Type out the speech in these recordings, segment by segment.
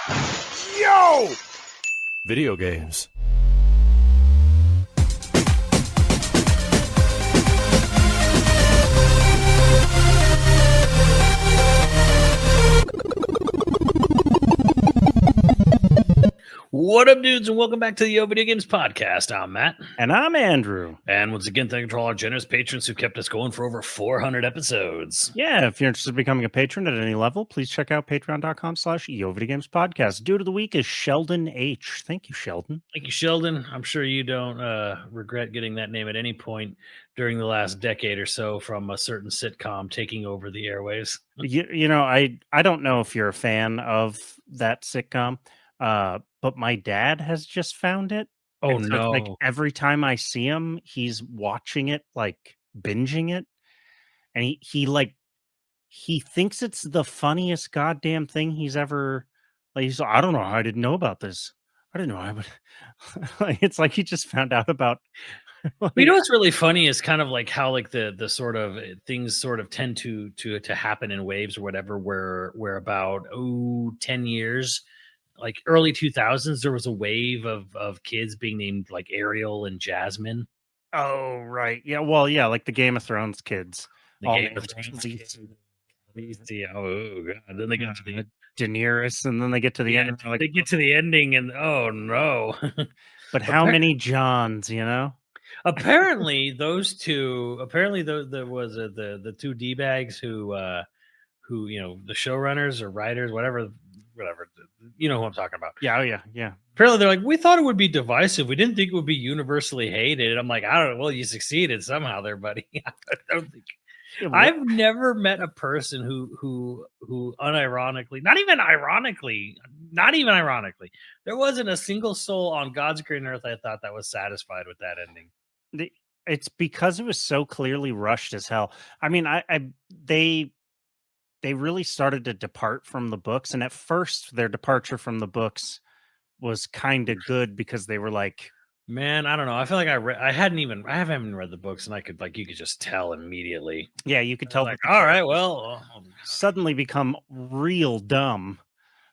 Yo! Video games. What up, dudes, and welcome back to the YoVideogames podcast. I'm Matt. And I'm Andrew. And once again, thank you to all our generous patrons who kept us going for over 400 episodes. Yeah, if you're interested in becoming a patron at any level, please check out patreon.com/YoVideogames podcast. Dude of the week is Sheldon H. Thank you, Sheldon. Thank you, Sheldon. I'm sure you don't regret getting that name at any point during the last decade or so from a certain sitcom taking over the airwaves. You know, I don't know if you're a fan of that sitcom, but my dad has just found it. Oh, And so it's like no. every time I see him, he's watching it, like binging it. And he thinks it's the funniest goddamn thing he's ever like. He's like, I don't know how I didn't know about this. I didn't know I would. Like, it's like he just found out about. You know what's really funny is kind of like how like the sort of things sort of tend to happen in waves or whatever, where about 10 years, like early 2000s, there was a wave of kids being named like Ariel and Jasmine. Oh right, yeah. Well, yeah, like the Game of Thrones kids. The all Game of named Thrones kids. kids. Yeah, oh god. Then they get to the Daenerys, and then they get to the end. And they're like, they get to the ending and oh no. but how many Johns? You know? Apparently those two there was the two D-bags who you know, the showrunners or writers, whatever, you know who I'm talking about. Yeah, oh yeah, yeah. Apparently they're like, we thought it would be divisive. We didn't think it would be universally hated. And I'm like, I don't know. Well, you succeeded somehow there, buddy. I don't think Yeah, I've never met a person who unironically, not even ironically, there wasn't a single soul on God's green earth I thought that was satisfied with that ending. it's because it was so clearly rushed as hell. I mean, they really started to depart from the books, and at first their departure from the books was kind of good because they were like, Man, I don't know. I feel like I haven't even read the books, and I could like you could just tell immediately. yeah, you could tell Like, that the all right, characters well, suddenly become real dumb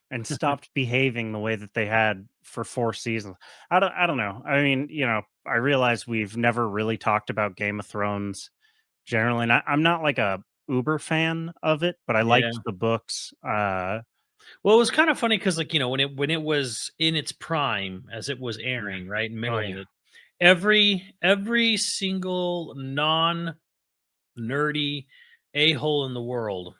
and stopped behaving the way that they had for 4 seasons. I don't know. I mean, you know, I realize we've never really talked about Game of Thrones generally, and I'm not like a uber fan of it, but I yeah. liked the books. Well, it was kind of funny because, like, you know, when it was in its prime, as it was airing, right, in the middle of yeah. it, every single non nerdy a hole in the world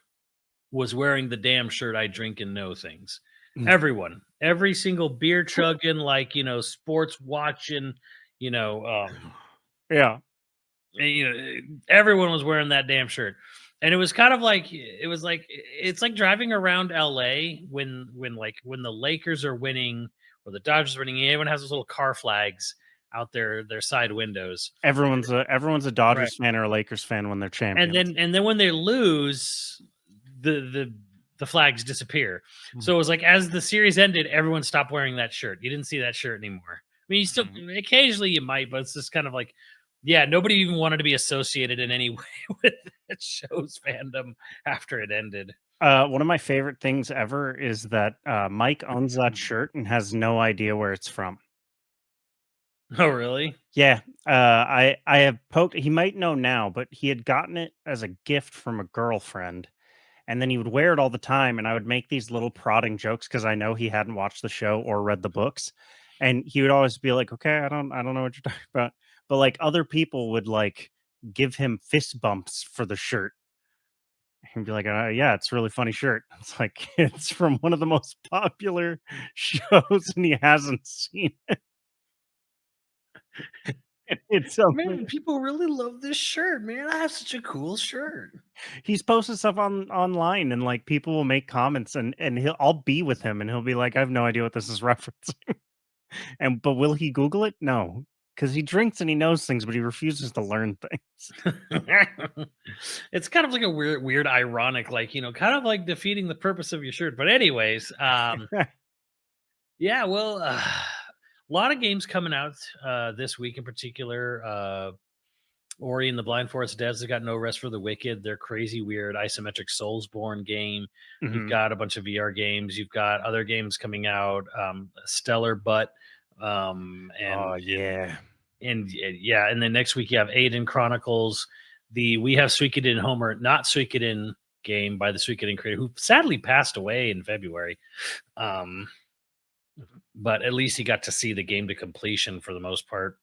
was wearing the damn shirt "I drink and know things." Mm. Everyone, every single beer chugging, like, you know, sports watching, you know, Yeah. everyone was wearing that damn shirt. And it was kind of like it's like driving around LA when the Lakers are winning or the Dodgers are winning, everyone has those little car flags out their side windows. Everyone's a Right. Dodgers fan or a Lakers fan when they're champions. And then when they lose, the flags disappear. Mm. So it was like as the series ended, everyone stopped wearing that shirt. You didn't see that shirt anymore. I mean, you still occasionally you might, but it's just kind of like, yeah, nobody even wanted to be associated in any way with that show's fandom after it ended. One of my favorite things ever is that Mike owns that shirt and has no idea where it's from. Oh, really? Yeah, I have poked. He might know now, but he had gotten it as a gift from a girlfriend, and then he would wear it all the time. And I would make these little prodding jokes because I know he hadn't watched the show or read the books, and he would always be like, "Okay, I don't know what you're talking about," but like other people would like give him fist bumps for the shirt. And be like, yeah, it's a really funny shirt. It's like it's from one of the most popular shows, and he hasn't seen it. It's Man, people really love this shirt, man. I have such a cool shirt. he's posted stuff online, and like people will make comments, and I'll be with him, and he'll be like, I have no idea what this is referencing. And but will he Google it? No, because he drinks and he knows things, but he refuses to learn things. It's kind of like a weird ironic, like, you know, kind of like defeating the purpose of your shirt. But anyways, yeah, well, a lot of games coming out this week in particular. Ori and the Blind Forest devs have got No Rest for the Wicked. They're crazy weird isometric Soulsborne game. You've Hmm. got a bunch of VR games. You've got other games coming out. Stellar Butt, Oh yeah. yeah, and then next week you have Aiden Chronicles, the We Have Suikoden Homer, not Suikoden game by the Suikoden creator, who sadly passed away in February. Um, but at least he got to see the game to completion for the most part.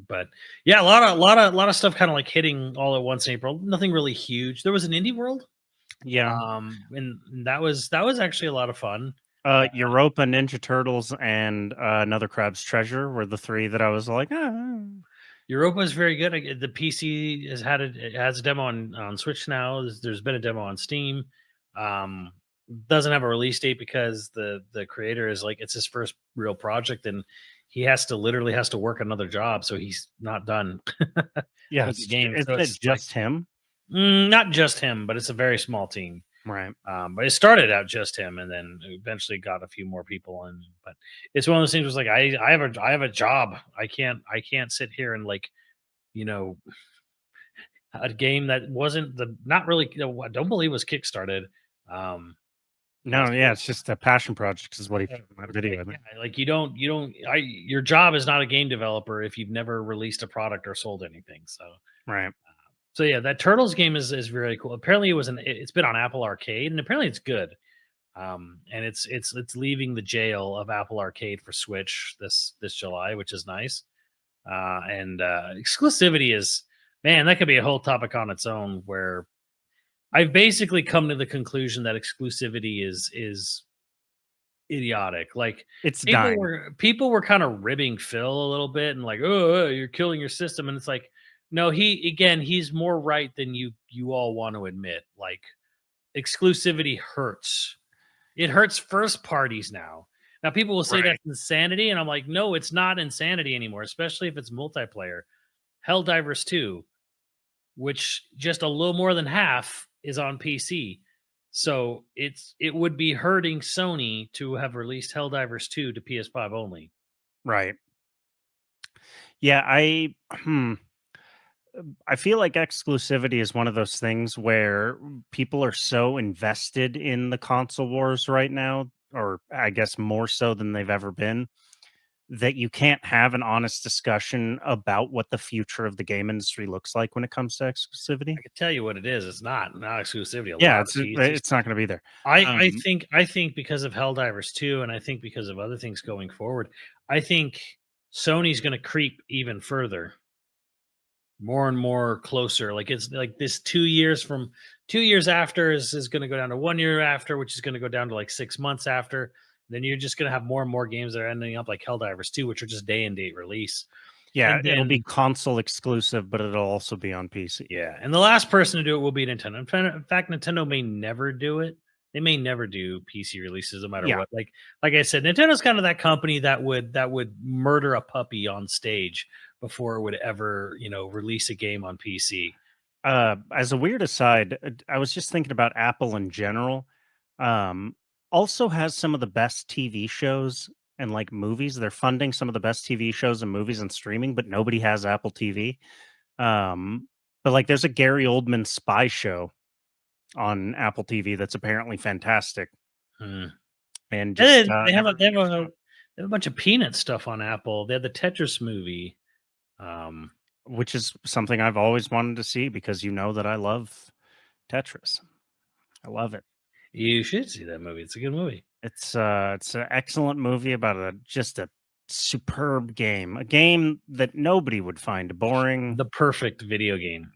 But yeah, a lot of stuff kind of like hitting all at once in April. Nothing really huge. There was an indie world, Yeah. and that was actually a lot of fun. Europa, Ninja Turtles, and Another Crab's Treasure were the three that I was like, ah. Europa is very good. The PC it has a demo on Switch now. There's been a demo on Steam. Um, doesn't have a release date because the creator is like it's his first real project and he literally has to work another job, so he's not done Yeah, with the game. So isn't it it's like just him? not just him, but it's a very small team. Right. But it started out just him, and then eventually got a few more people in. But it's one of those things. Was like I have a job. I can't sit here and like you know a game that wasn't the not really. I don't believe was kickstarted. Um, No, so yeah, it's just a passion project, is what he yeah, said in that it's video. like I think. yeah, like you don't. Your job is not a game developer if you've never released a product or sold anything. Right. So yeah, that Turtles game is really cool. Apparently, it's been on Apple Arcade, and apparently it's good. And it's leaving the jail of Apple Arcade for Switch this July, which is nice. And exclusivity is man, that could be a whole topic on its own. Where I've basically come to the conclusion that exclusivity is idiotic. Like It's people dying. were people were kind of ribbing Phil a little bit and like, oh, you're killing your system, and it's like, no, he's more right than you all want to admit. Like exclusivity hurts. It hurts first parties now. Now people will say Right. that's insanity, and I'm like, no, it's not insanity anymore, especially if it's multiplayer. Helldivers 2, which just a little more than half is on PC. So it would be hurting Sony to have released Helldivers 2 to PS5 only. Right. Yeah, I feel like exclusivity is one of those things where people are so invested in the console wars right now, or I guess more so than they've ever been, that you can't have an honest discussion about what the future of the game industry looks like when it comes to exclusivity. I can tell you what it is. It's not exclusivity. A Yeah, lot of PC. it's not going to be there. I think because of Helldivers 2, and I think because of other things going forward, I think Sony's going to creep even further, more and more closer. Like it's like this 2 years from 2 years after is going to go down to 1 year after, which is going to go down to like 6 months after. Then you're just going to have more and more games that are ending up like Helldivers 2, which are just day and date release. Yeah, And it'll be then console exclusive, but it'll also be on PC. yeah, and the last person to do it will be Nintendo. In fact, Nintendo may never do it. They may never do PC releases, no matter Yeah. what. Like I said, Nintendo's kind of that company that would murder a puppy on stage before it would ever, release a game on PC. As a weird aside, I was just thinking about Apple in general. Um, Also has some of the best TV shows and like movies. They're funding some of the best TV shows and movies and streaming, but nobody has Apple TV. Um, but like there's a Gary Oldman spy show on Apple TV that's apparently fantastic. Hmm. And And just then they have never a they have gets a on, they have a bunch of Peanut stuff on Apple. They have the Tetris movie. Um, which is something I've always wanted to see because you know that I love Tetris. I love it. you should see that movie. It's a good movie. It's an excellent movie about just a superb game. A game that nobody would find boring. The perfect video game.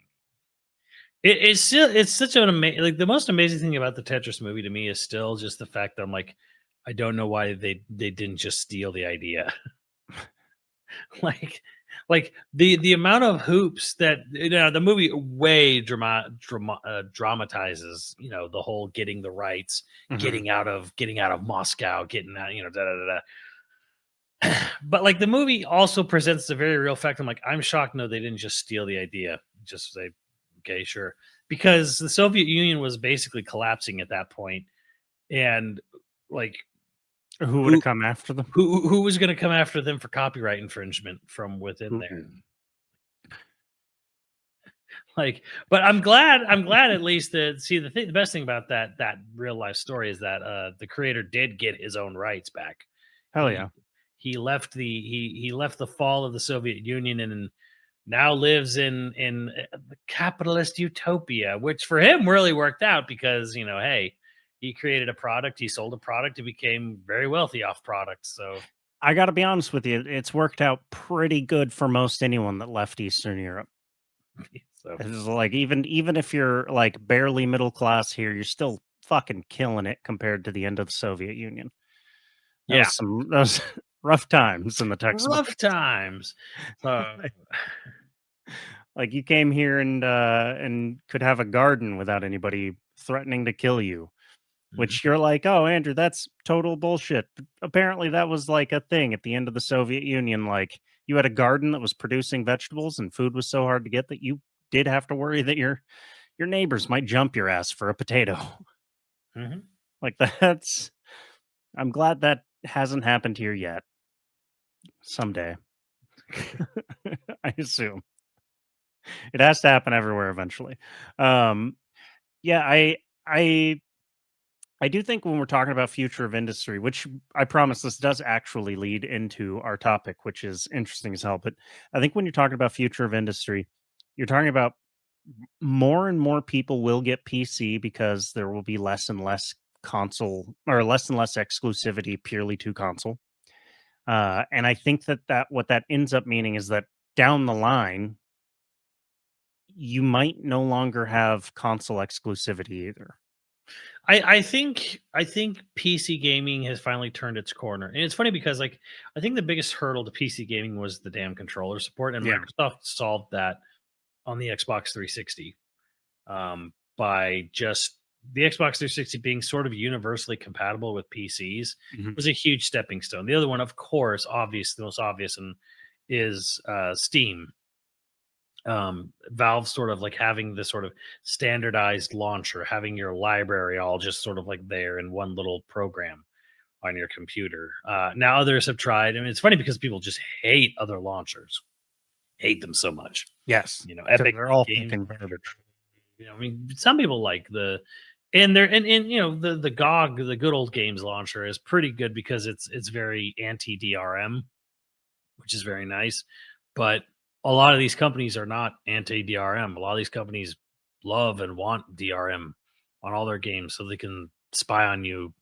It's such an amazing, like the most amazing thing about the Tetris movie to me is still just the fact that I'm like, I don't know why they didn't just steal the idea. like like the amount of hoops that the movie way dramatizes, the whole getting the rights, Mhm. getting out of Moscow, getting out, da da da da. But like the movie also presents the very real fact. I'm like, I'm shocked. No, they didn't just steal the idea. Just say, okay, sure, because the Soviet Union was basically collapsing at that point, and like Who would have who come after them? who was going to come after them for copyright infringement from within there? Ooh. Like, but I'm glad at least to see the best thing about that real life story is that the creator did get his own rights back. Hell yeah. He left he left the fall of the Soviet Union and now lives in the capitalist utopia, which for him really worked out because hey, he created a product, he sold a product, he became very wealthy off products. So I got to be honest with you, it's worked out pretty good for most anyone that left Eastern Europe. so It's like even if you're like barely middle class here, you're still fucking killing it compared to the end of the Soviet Union. yeah, That was rough times in the rough textbook. times. So Like you came here and could have a garden without anybody threatening to kill you, mhm. which you're like, "Oh, Andrew, that's total bullshit." But apparently that was like a thing at the end of the Soviet Union. Like you had a garden that was producing vegetables and food was so hard to get that you did have to worry that your neighbors might jump your ass for a potato. Mhm. Like that's I'm glad that hasn't happened here yet. Someday. I assume. It has to happen everywhere eventually. Um yeah, I I do think when we're talking about future of industry, which I promise this does actually lead into our topic, which is interesting as hell. But I think when you're talking about future of industry, you're talking about more and more people will get PC because there will be less and less console or less and less exclusivity purely to console. And I think that what that ends up meaning is that down the line, you might no longer have console exclusivity either. I think PC gaming has finally turned its corner, and it's funny because like I think the biggest hurdle to PC gaming was the damn controller support, and Yeah. Microsoft solved that on the Xbox 360 by just the Xbox 360 being sort of universally compatible with PCs Mhm. was a huge stepping stone. The other one, of course, obvious, the most obvious, and is Steam. Valve sort of like having this sort of standardized launcher, having your library all just sort of like there in one little program on your computer. Now others have tried. I mean, it's funny because people just hate other launchers, hate them so much. Yes. Because Epic they're all Games. fucking garbage. I mean, some people like and the GOG, the good old games launcher, is pretty good because it's very anti DRM, which is very nice. But a lot of these companies are not anti DRM. A lot of these companies love and want DRM on all their games so they can spy on you,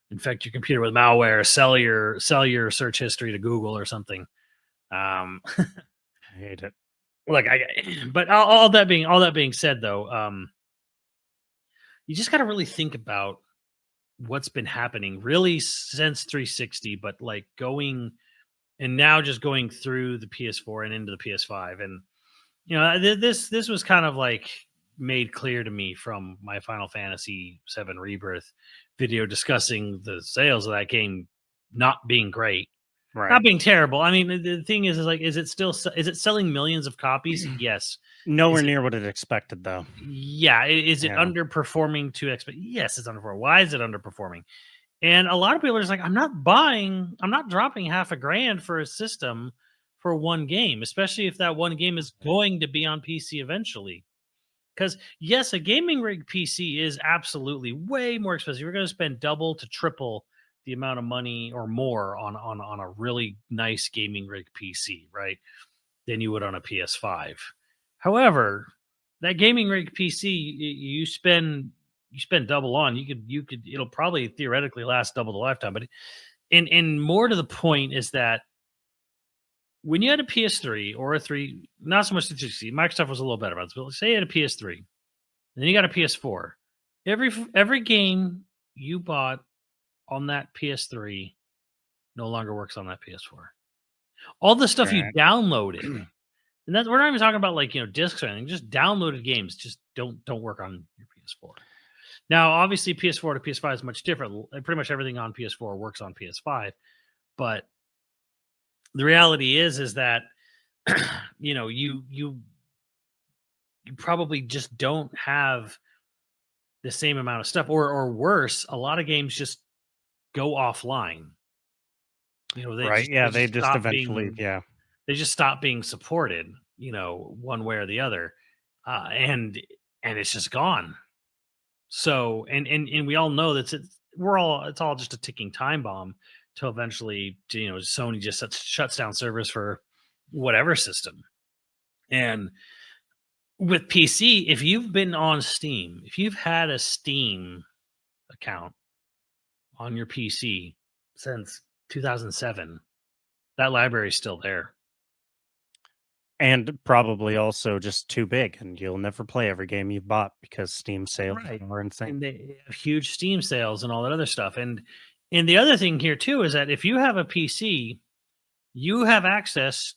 infect your computer with malware, sell your search history to Google or something. Um, I hate it. like but all that being said, though, you just got to really think about what's been happening really since 360, but like going and now just going through the PS4 and into the PS5. And this was kind of like made clear to me from my Final Fantasy VII Rebirth video discussing the sales of that game not being great, Right. not being terrible. I mean, the thing is like, is it selling millions of copies? Yes. Nowhere Is it? near what it expected, though. Yeah. Is it Yeah. underperforming to expect? Yes, it's underperforming. Why is it underperforming? And a lot of people are just like, I'm not dropping half a grand for a system for one game, especially if that one game is going to be on PC eventually. Because yes, a gaming rig PC is absolutely way more expensive. You're going to spend double to triple the amount of money or more on a really nice gaming rig PC, right? Than you would on a PS5. However, that gaming rig PC, you spend double on. You could it'll probably theoretically last double the lifetime. But and more to the point is that when you had a PS3 or a three, not so much the 360, Microsoft was a little better about this. But let's say you had a PS3, then you got a PS4. Every game you bought on that PS3 no longer works on that PS4. All the stuff you Right. downloaded. And that's we're not even talking about like discs or anything. Just downloaded games just don't work on your PS4. Now, obviously, PS4 to PS5 is much different. Pretty much everything on PS4 works on PS5, but the reality is that you probably just don't have the same amount of stuff, or worse, a lot of games just go offline. They Right. just Yeah. they They just just stop eventually, being yeah. they just stop being supported. One way or the other. and it's just gone. So and we all know that it's all just a ticking time bomb till eventually, Sony just shuts down servers for whatever system. And with PC, if you've been on Steam, if you've had a Steam account on your PC since 2007, that library is still there. And probably also just too big, and you'll never play every game you've bought because Steam sales Right. are insane. And they have huge Steam sales and all that other stuff. And the other thing here too is that if you have a PC, you have access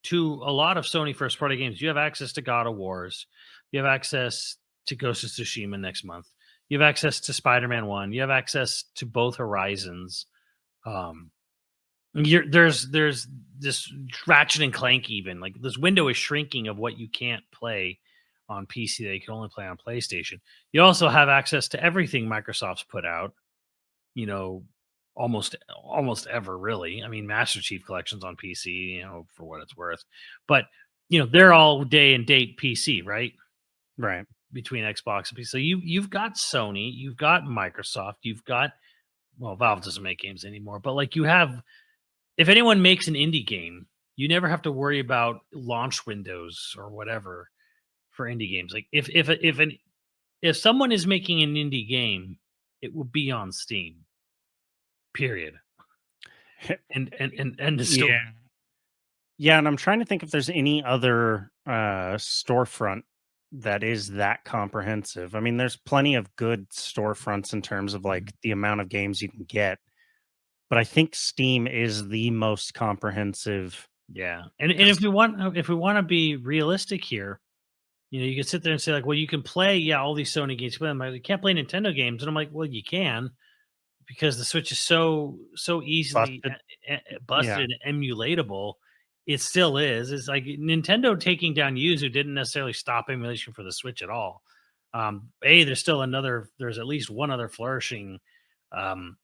to a lot of Sony first party games. You have access to God of Wars. You have access to Ghost of Tsushima next month. You have access to Spider-Man 1. You have access to both Horizons. Um, there's this Ratchet and Clank, even like this window is shrinking of what you can't play on PC that you can only play on PlayStation. You also have access to everything Microsoft's put out, you know, almost ever, really. I mean, Master Chief collections on PC, for what it's worth. But they're all day and date PC, right? Right. Between Xbox and PC. So you've got Sony, you've got Microsoft, you've got, well, Valve doesn't make games anymore, but like you have, if anyone makes an indie game, you never have to worry about launch windows or whatever for indie games. Like if someone is making an indie game, it will be on Steam. Period. And the story. Yeah. Yeah, and I'm trying to think if there's any other storefront that is that comprehensive. I mean, there's plenty of good storefronts in terms of like the amount of games you can get, but I think Steam is the most comprehensive. Yeah. And if we want to be realistic here, you can sit there and say like, well, you can play all these Sony games, but you can't play Nintendo games. And I'm like, well, you can, because the Switch is so easily Busted. busted Yeah. and emulatable. It still is. It's like Nintendo taking down Yuzu didn't necessarily stop emulation for the Switch at all. There's at least one other flourishing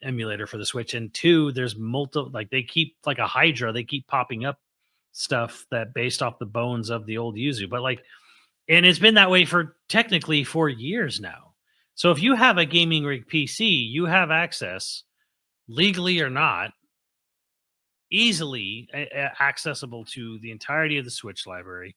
emulator for the Switch, and two, there's multiple. Like they keep like a Hydra, they keep popping up stuff that based off the bones of the old Yuzu, but like, and it's been that way for technically 4 years now. So if you have a gaming rig PC, you have access, legally or not, easily accessible to the entirety of the Switch library,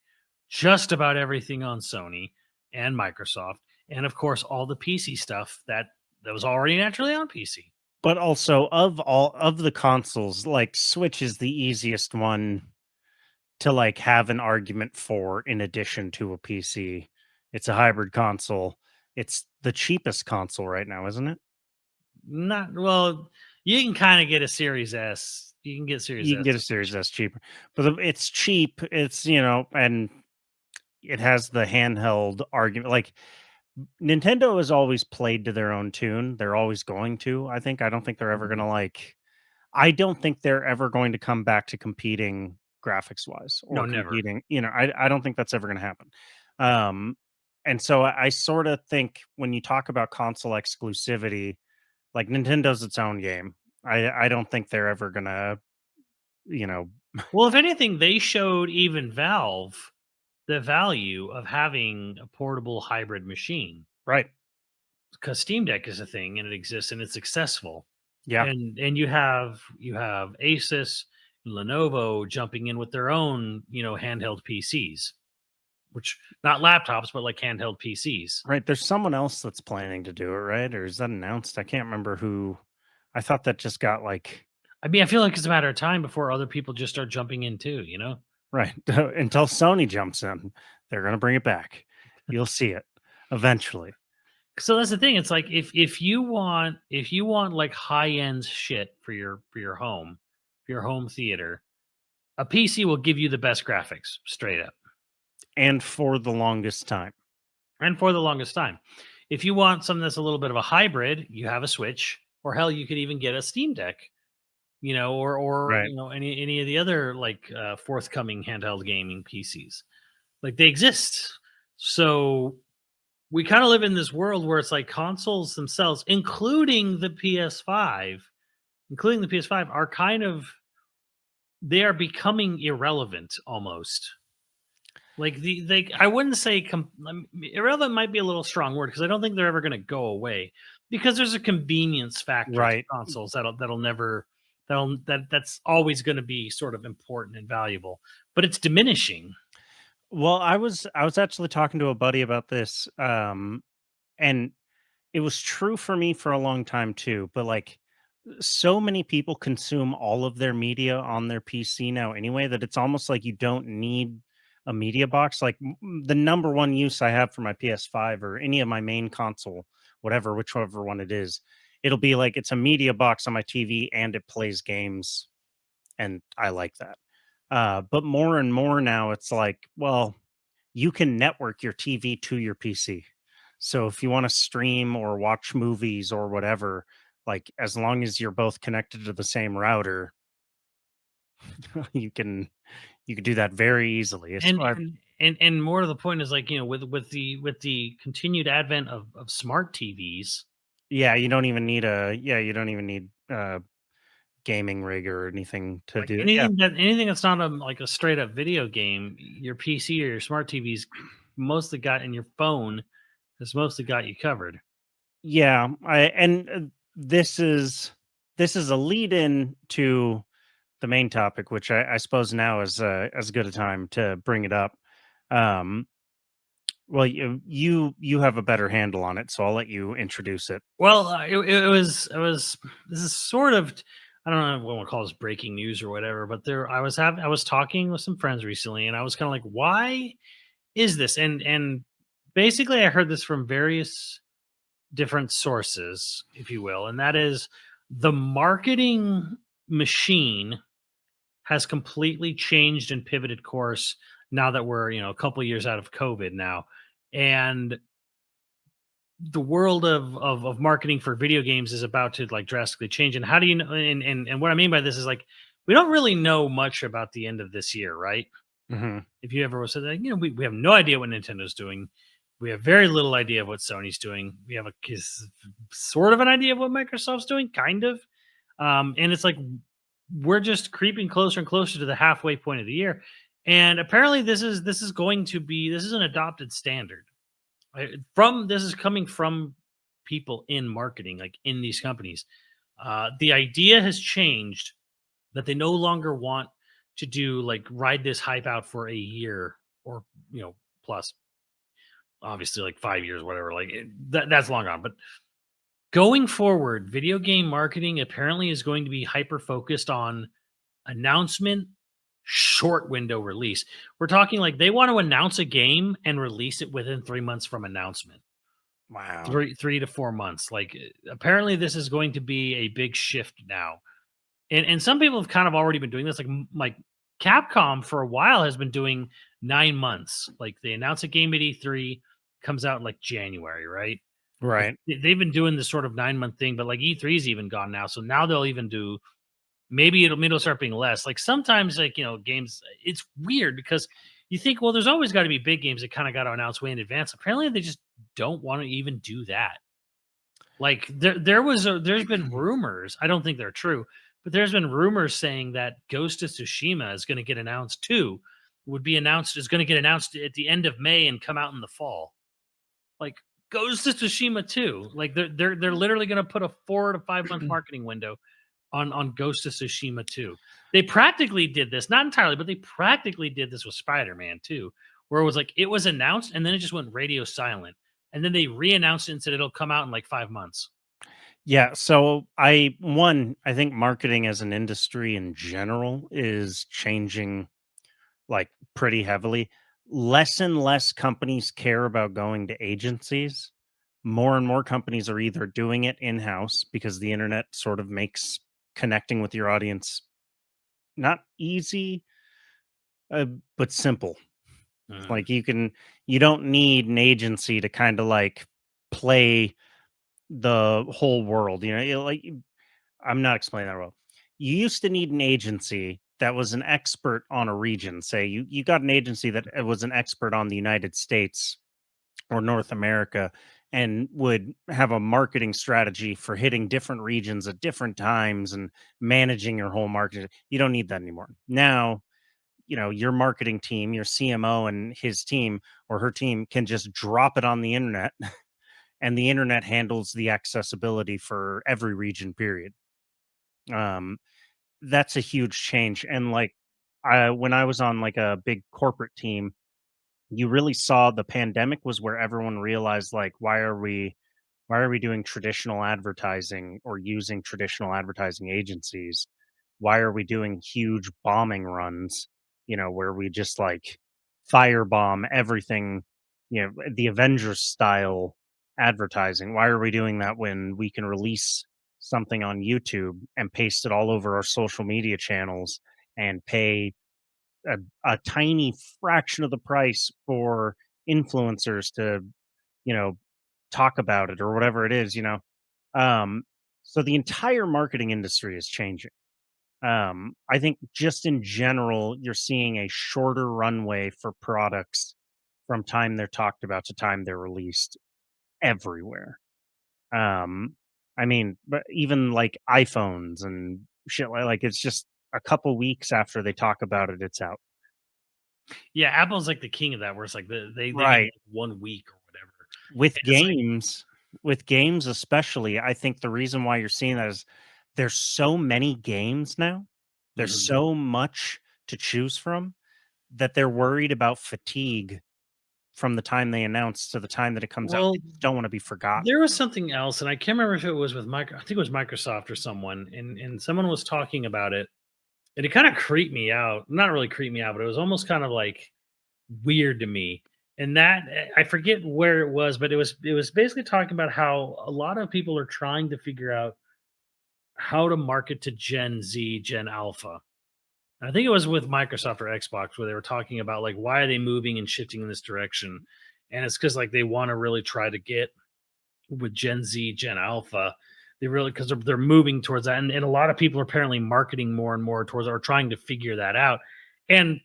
just about everything on Sony and Microsoft, and of course all the PC stuff that was already naturally on PC. But also of all of the consoles, like Switch is the easiest one to like have an argument for in addition to a PC. It's a hybrid console. It's the cheapest console right now, isn't it? Not well. You can kind of get a Series S. You can get Series You can S. get a Series S cheaper, but it's cheap. It's and it has the handheld argument. Like Nintendo has always played to their own tune. They're always going to. I don't think they're ever going to like. I don't think they're ever going to come back to competing graphics wise No, or never. competing. I don't think that's ever going to happen. And so I sort of think when you talk about console exclusivity, like Nintendo's its own game. I don't think they're ever gonna, you know, Well, if anything, they showed even Valve the value of having a portable hybrid machine, right? because Steam Deck is a thing and it exists and it's successful. Yeah, And you have Asus and Lenovo jumping in with their own, handheld PCs, which not laptops, but like handheld PCs. right. There's someone else that's planning to do it, right? Or is that announced? I can't remember who. I thought that just got like I mean, I feel like it's a matter of time before other people just start jumping in too. right until Sony jumps in. They're gonna bring it back. You'll see it eventually. So that's the thing. It's like if you want like high end shit for your home theater, a PC will give you the best graphics straight up, And for the longest time, and for the longest time. If you want something that's a little bit of a hybrid, you have a Switch, or hell, you could even get a Steam Deck, or right? any of the other like forthcoming handheld gaming PCs. Like they exist. So we kind of live in this world where it's like consoles themselves, including the PS5, are kind of, they are becoming irrelevant almost. Like I wouldn't say irrelevant might be a little strong word because I don't think they're ever going to go away because there's a convenience factor to Right. consoles that'll never that's always going to be sort of important and valuable, but it's diminishing. Well, I was actually talking to a buddy about this, and it was true for me for a long time too, but like so many people consume all of their media on their PC now anyway that it's almost like you don't need a media box. Like the number one use I have for my PS5 or any of my main console, whatever, whichever one it is, it'll be like it's a media box on my TV and it plays games, and I like that. But more and more now, it's like, well, you can network your TV to your PC. So if you want to stream or watch movies or whatever, like as long as you're both connected to the same router, you can you can do that very easily. And and more to the point is like, with the continued advent of smart TVs, Yeah, you don't even need gaming rig or anything to like do it. Yeah. anything that's not like a straight up video game, your PC or your smart TVs mostly got in your phone has mostly got you covered. Yeah, I and this is a lead in to the main topic, which I suppose now is as good a time to bring it up. Um, well, you have a better handle on it, so I'll let you introduce it. Well, it was this is sort of, I don't know what we call this, breaking news or whatever, but I was talking with some friends recently and I was kind of like, why is this? And basically I heard this from various different sources, if you will, and that is the marketing machine has completely changed and pivoted course now that we're, a couple years out of COVID now. And the world of marketing for video games is about to like drastically change. And how do you know? And what I mean by this is like we don't really know much about the end of this year, right? Hmm. If you ever said that, we have no idea what Nintendo's doing. We have very little idea of what Sony's doing. We have sort of an idea of what Microsoft's doing, kind of. And it's like we're just creeping closer and closer to the halfway point of the year. And apparently, this is an adopted standard. From this is coming from people in marketing, like in these companies. The idea has changed that they no longer want to do like ride this hype out for a year or plus, obviously like 5 years, whatever. Like that's long gone. But going forward, video game marketing apparently is going to be hyper focused on announcement, short window release. We're talking like they want to announce a game and release it within 3 months from announcement. Wow. Three to 4 months. Like apparently this is going to be a big shift now. And some people have kind of already been doing this. Like Capcom for a while has been doing 9 months. Like they announce a game at E3, comes out in like January, right? Like Right. they've been doing this sort of 9 month thing, but like E3's even gone now. So now they'll even do, maybe it'll start being less. Like sometimes like games, it's weird because you think, well, there's always got to be big games that kind of got to announce way in advance. Apparently they just don't want to even do that. Like there's been rumors, I don't think they're true, but there's been rumors saying that Ghost of Tsushima is going to get announced too. Is going to get announced at the end of May and come out in the fall. Like Ghost of Tsushima 2. Like they're literally going to put a 4 to 5 month marketing window on Ghost of Tsushima 2. They practically did this, not entirely, but they practically did this with Spider-Man too, where it was like it was announced and then it just went radio silent. And then they re-announced it and said it'll come out in like 5 months. Yeah, so I think marketing as an industry in general is changing like pretty heavily. Less and less companies care about going to agencies. More and more companies are either doing it in-house because the internet sort of makes connecting with your audience not easy, uh, but simple. Mm. Like you don't need an agency to kind of like play the whole world. I'm not explaining that well. You used to need an agency that was an expert on a region. Say you got an agency that was an expert on the United States or North America and would have a marketing strategy for hitting different regions at different times and managing your whole market. You don't need that anymore. Now your marketing team, your CMO and his team or her team can just drop it on the internet and the internet handles the accessibility for every region, period. Um, that's a huge change. And like when I was on like a big corporate team, you really saw the pandemic was where everyone realized like why are we doing traditional advertising or using traditional advertising agencies? Why are we doing huge bombing runs, where we just like firebomb everything, the Avengers style advertising? Why are we doing that when we can release something on YouTube and paste it all over our social media channels and pay a, a tiny fraction of the price for influencers to, you know, talk about it or whatever it is, um, so the entire marketing industry is changing. I think just in general, you're seeing a shorter runway for products from time they're talked about to time they're released everywhere. Um, I mean, but even like iPhones and shit like it's just a couple weeks after they talk about it, it's out. Yeah, Apple's like the king of that, where it's like they give Right. like 1 week or whatever, With and it's like, games especially, I think the reason why you're seeing that is there's so many games now. There's mhm. so much to choose from that they're worried about fatigue from the time they announce to the time that it comes out. Well, They just don't wanna be forgotten. there was something else, and I can't remember if it was with Micro. I think it was Microsoft or someone, and someone was talking about it, and it kind of creeped me out. Not really creeped me out, but it was almost kind of like weird to me. And that I forget where it was, but it was basically talking about how a lot of people are trying to figure out how to market to Gen Z, Gen Alpha. And I think it was with Microsoft or Xbox where they were talking about like why are they moving and shifting in this direction, and it's because like they want to really try to get with Gen Z, Gen Alpha. They really because they're moving towards that, and a lot of people are apparently marketing more and more towards or trying to figure that out. And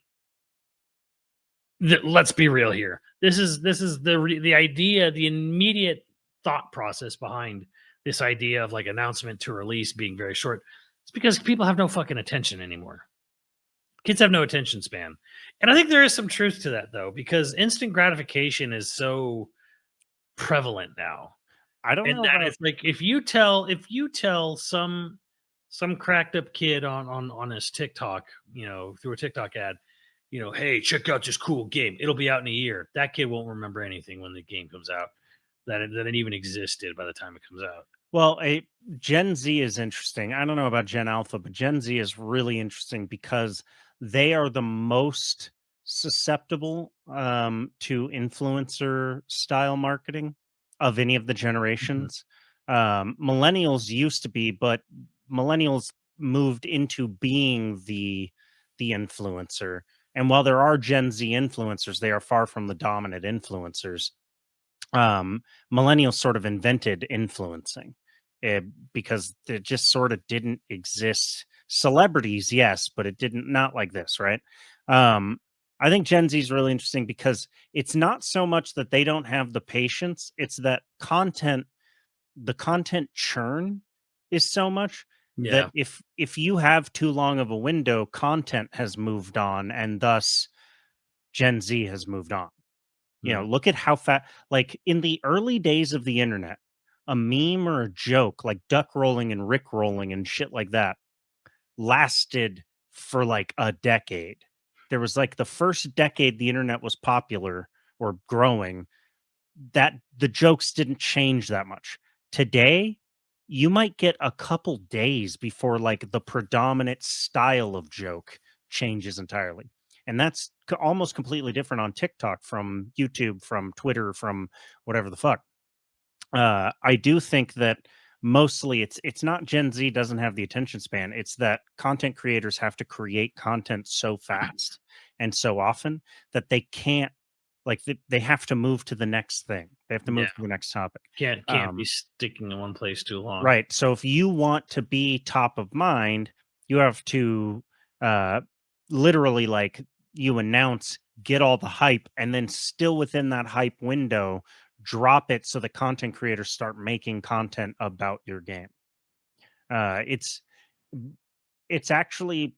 let's be real here. This is the idea, the immediate thought process behind this idea of like announcement to release being very short. It's because people have no fucking attention anymore. Kids have no attention span. And I think there is some truth to that though, because instant gratification is so prevalent now. I don't And know that about it's like if you tell some cracked up kid on his TikTok, through a TikTok ad, hey, check out this cool game. It'll be out in a year. That kid won't remember anything when the game comes out that it even existed by the time it comes out. well, a Gen Z is interesting. I don't know about Gen Alpha, but Gen Z is really interesting because they are the most susceptible to influencer style marketing of any of the Mhm. generations. Millennials used to be, but millennials moved into being the influencer. And while there are Gen Z influencers, they are far from the dominant influencers. Millennials sort of invented influencing uh, because it just sort of didn't exist. Celebrities, yes, but it didn't, not like this, right? um I think Gen Z is really interesting because it's not so much that they don't have the patience, it's that the content churn is so much that Yeah. if you have too long of a window, content has moved on and thus Gen Z has moved on. Mhm. Look at how fast, like in the early days of the internet, a meme or a joke like duck rolling and Rick rolling and shit like that lasted for like a decade. There was like the first decade the internet was popular or growing, that the jokes didn't change that much. Today, you might get a couple days before like the predominant style of joke changes entirely. And that's almost completely different on TikTok from YouTube, from Twitter, from whatever the fuck. I do think that mostly it's not Gen Z doesn't have the attention span. It's that content creators have to create content so fast and so often that they can't like they have to move to the next thing. They have to Yeah. move to the next topic. Can't be Um, sticking in one place too long. right. So if you want to be top of mind, you have to uh literally like you announce, get all the hype, and then still within that hype window, drop it so the content creators start making content about your game. It's actually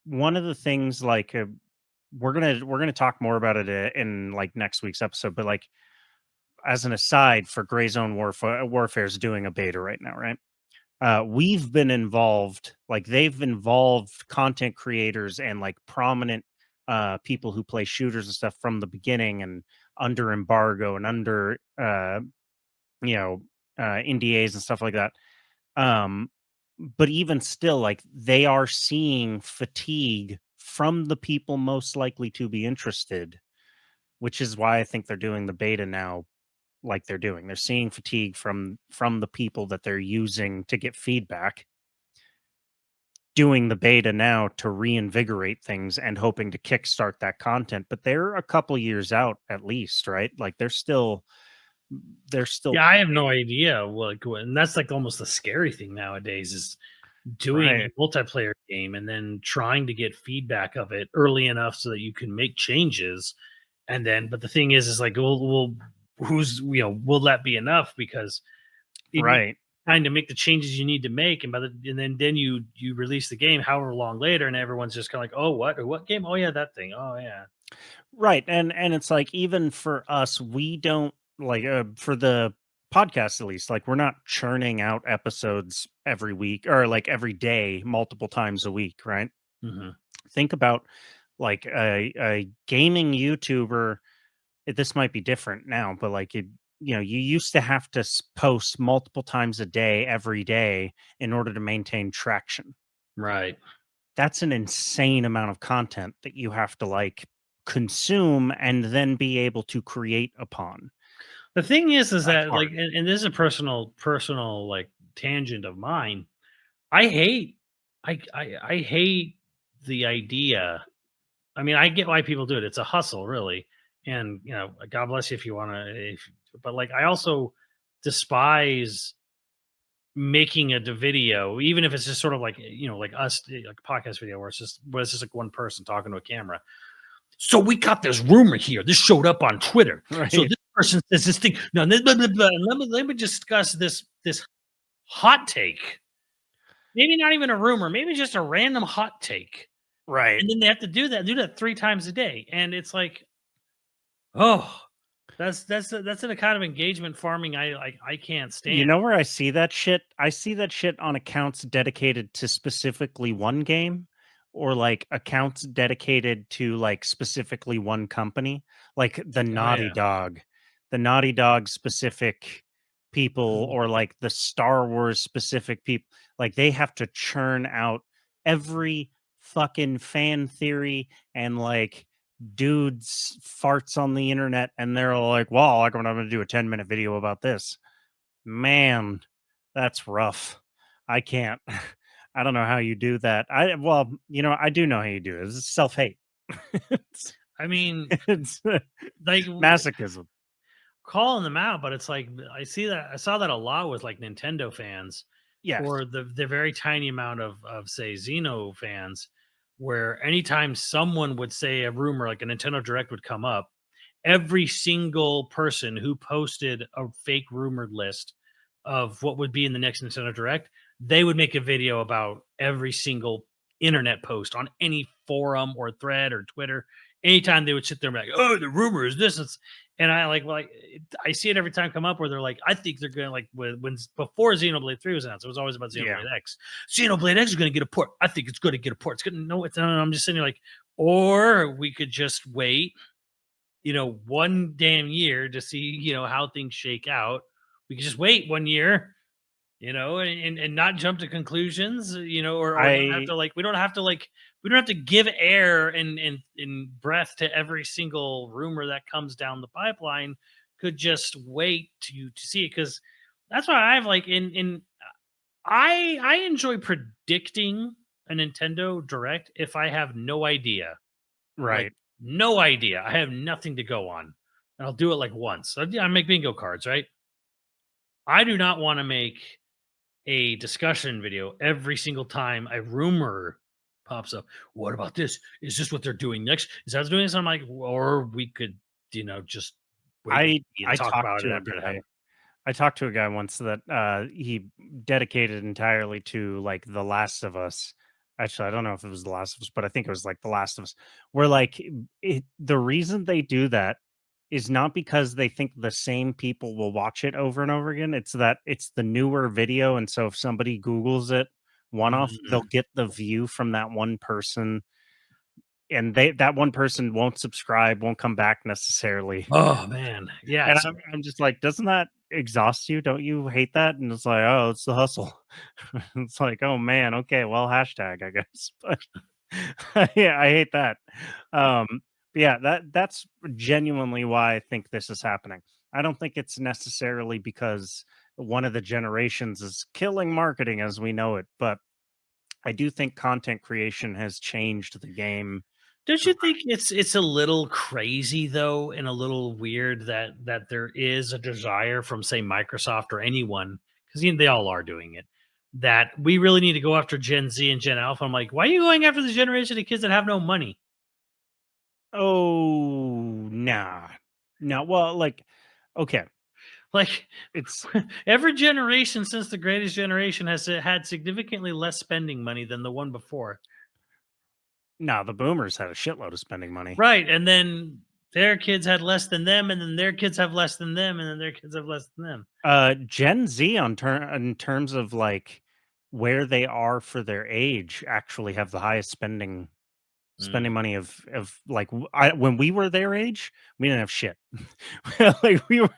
one of the things like we're gonna talk more about it in like next week's episode, but like as an aside for Gray Zone Warfare is doing a beta right now, right? We've been involved, like they've involved content creators and like prominent people who play shooters and stuff from the beginning and under embargo and under you know NDAs and stuff like that. Um, but even still, like they are seeing fatigue from the people most likely to be interested, which is why I think they're doing the beta now like they're doing. They're seeing fatigue from the people that they're using to get feedback, doing the beta now to reinvigorate things and hoping to kickstart that content. But they're a couple years out at least, right? Like they're still Yeah, I have no idea. And that's like almost the scary thing nowadays is doing right, a multiplayer game and then trying to get feedback of it early enough so that you can make changes. And then, but the thing is like, well, who's, will that be enough? Because it needs right. time to make the changes you need to make. And then you release the game however long later, and everyone's just kind of like, oh, what game? Oh, yeah, that thing. Oh, yeah. Right, and it's like even for us, we don't like for the podcast at least, like we're not churning out episodes every week or like every day, multiple times a week, right? Hmm. Think about like a gaming YouTuber. This might be different now, but like you used to have to post multiple times a day, every day, in order to maintain traction. Right. That's an insane amount of content that you have to like consume and then be able to create upon. The thing is That's that like, hard. and this is a personal like tangent of mine. I hate, I hate the idea. I mean, I get why people do it. It's a hustle, really, and God bless you if you want to. But like, I also despise making a video, even if it's just sort of like like us, like a podcast video where it's just like one person talking to a camera. So we got this rumor here. This showed up on Twitter. So Right. this person says this thing. Now, blah, blah, blah, and let me discuss this hot take. Maybe not even a rumor. Maybe just a random hot take. Right. And then they have to do that 3 times a day, and it's like, oh, that's a kind of engagement farming I can't You stand. know where I see that shit? I see that shit on accounts dedicated to specifically one game or like accounts dedicated to like specifically one company, like Oh, yeah. The Naughty Dog specific people Mhm. or like the Star Wars specific people. Like they have to churn out every fucking fan theory and like dudes farts on the internet and they're like, well, like I'm gonna do a 10-minute video about this. Man, that's rough. I can't. I don't know how you do that. I do know how you do it. It's self-hate. it's, I mean, it's like, masochism. calling them out, but it's like I saw that a lot with like Nintendo fans, Yes. or the very tiny amount of say Xeno fans, where anytime someone would say a rumor like a Nintendo Direct would come up, every single person who posted a fake rumored list of what would be in the next Nintendo Direct, they would make a video about every single internet post on any forum or thread or Twitter. Anytime they would sit there and be like, "Oh, the rumor is this," and I I see it every time come up where they're like, "I think they're going to like when before Xenoblade 3 was announced, it was always about Yeah. Xenoblade X. Xenoblade X is going to get a port. I think it's going to get a port. It's going to no, it's not. I'm just sitting here like, or we could just wait, one damn year to see, how things shake out. We could just wait 1 year, and not jump to conclusions, or not have I to like we don't have to give air and breath to every single rumor that comes down the pipeline. Could just wait to see it, because that's why I've like in I enjoy predicting a Nintendo Direct if I have no idea. Like, right. no idea. I have nothing to go on. And I'll do it like once. So yeah, I make bingo cards, right? I do not want to make a discussion video every single time a rumor pops up. What about this? Is this what they're doing next? Is that what they're doing this? I'm like, or we could, just wait and I see and I talk talked about it to a after it guy. happens. I talked to a guy once that he dedicated entirely to like The Last of Us Actually, I don't know if it was The Last of Us, but I think it was like The Last of Us, where like the reason they do that is not because they think the same people will watch it over and over again. It's that it's the newer video. And so if somebody Googles it one off, they'll Mm. get the view from that one person. And that one person won't subscribe, won't come back necessarily. Oh man, yeah. And I'm just like, doesn't that exhaust you? Don't you hate that? And it's like, oh, it's the hustle. It's like, oh man, okay, well, hashtag, I guess. But yeah, I hate that. Um, yeah, that's genuinely why I think this is happening. I don't think it's necessarily because one of the generations is killing marketing as we know it, but I do think content creation has changed the game. Don't you think it's a little crazy though, and a little weird that there is a desire from say Microsoft or anyone, because they all are doing it, that we really need to go after Gen Z and Gen Alpha. I'm like, why are you going after the generation of kids that have no money? Oh, nah. No, well, like, okay, Like it's every generation since the greatest generation has had significantly less spending money than the one before. no, the boomers had a shitload of spending money. Right. And then their kids had less than them, and then their kids have less than them, and then their kids have less than them. Gen Z in terms of like where they are for their age actually have the highest spending Mm. money of like when we were their age, we didn't have shit. Like we were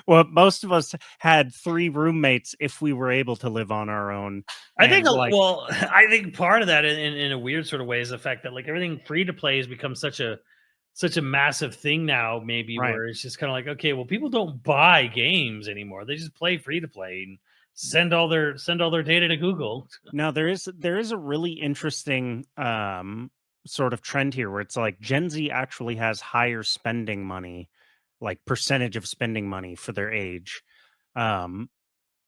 well, most of us had 3 roommates if we were able to live on our own. I think, And like well, I think part of that in a weird sort of way is the fact that like everything free to play has become such a massive thing now, maybe right. where it's just kind of like, okay, well, people don't buy games anymore. They just play free to play and send all their data to Google. Now there is a really interesting sort of trend here where it's like Gen Z actually has higher spending money, like percentage of spending money for their age. Um,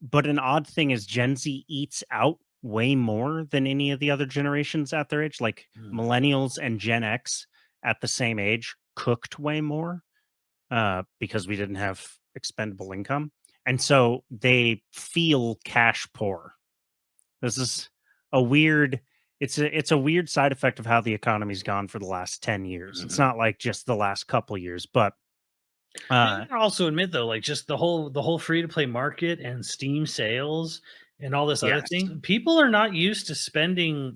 but an odd thing is Gen Z eats out way more than any of the other generations at their age. Like Mm. millennials and Gen X at the same age cooked way more because we didn't have expendable income. And so they feel cash poor. This is a weird it's a weird side effect of how the economy's gone for the last 10 years. It's Mhm. not like just the last couple years, but I uh gotta also admit though, like just the whole free to play market and Steam sales and all this other yes. thing, people are not used to spending,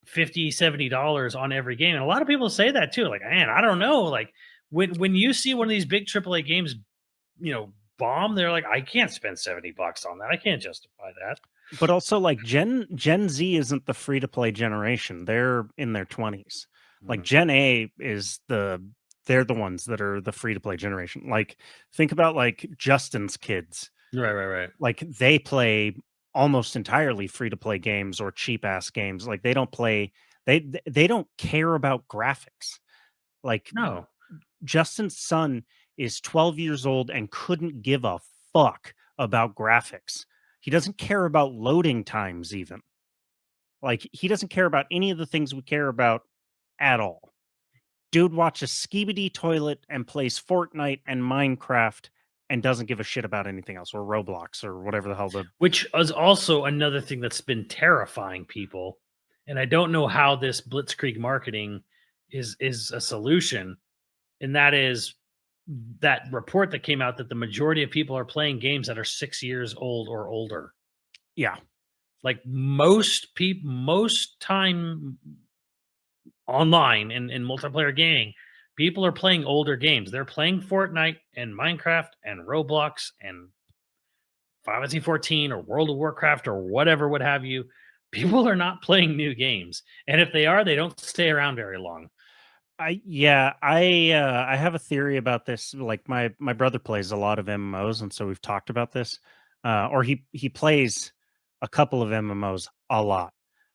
50, $70 on every game. And a lot of people say that too. Like, man, I don't know. Like when you see one of these big AAA games, bomb, they're like, I can't spend $70 on that. I can't justify that. But also like Gen Z isn't the free to play generation. They're in their 20s. Like Mhm. Gen A is they're the ones that are the free to play generation. Like think about like Justin's kids. Right, right, right. Like they play almost entirely free to play games or cheap ass games. Like they don't play they don't care about graphics. Like No. Justin's son is 12 years old and couldn't give a fuck about graphics. He doesn't care about loading times even. Like he doesn't care about any of the things we care about at all. Dude watches Skibidi Toilet and plays Fortnite and Minecraft and doesn't give a shit about anything else or Roblox or whatever the hell the Which is also another thing that's been terrifying people. And I don't know how this blitzkrieg marketing is a solution. And that is that report that came out that the majority of people are playing games that are 6 years old or older. yeah. Like most people, most time online in multiplayer gaming, people are playing older games. They're playing Fortnite and Minecraft and Roblox and Final Fantasy 14 or World of Warcraft or whatever, what have you. People are not playing new games, and if they are, they don't stay around very long. I have a theory about this. Like my brother plays a lot of MMOs, and so we've talked about this. Or he plays a couple of MMOs a lot.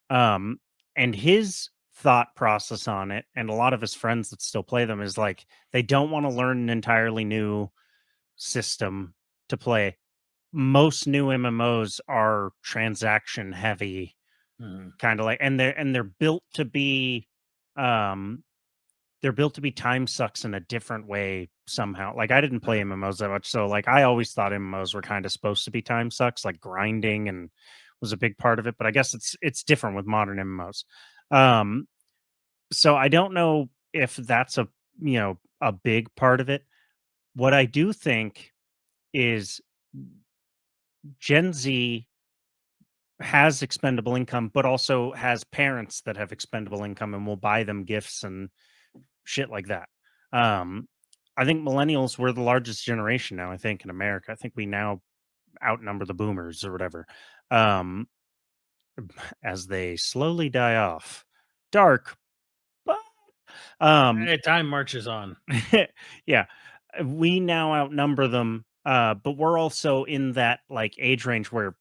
Um, and his thought process on it, and a lot of his friends that still play them, is like they don't want to learn an entirely new system to play. Most new MMOs are transaction heavy, Mhm. kind of like, and they're built to be um they're built to be time sucks in a different way somehow. Like I didn't play Mhm. MMOs that much, so like I always thought MMOs were kind of supposed to be time sucks, like grinding and was a big part of it, but I guess it's different with modern MMOs. Um, so I don't know if that's a big part of it. What I do think is Gen Z has expendable income, but also has parents that have expendable income and will buy them gifts and shit like that. Um, I think millennials were the largest generation now. I think in America, I think we now outnumber the boomers or whatever. Um, as they slowly die off, dark, but Time marches on. yeah, we now outnumber them, but we're also in that like age range where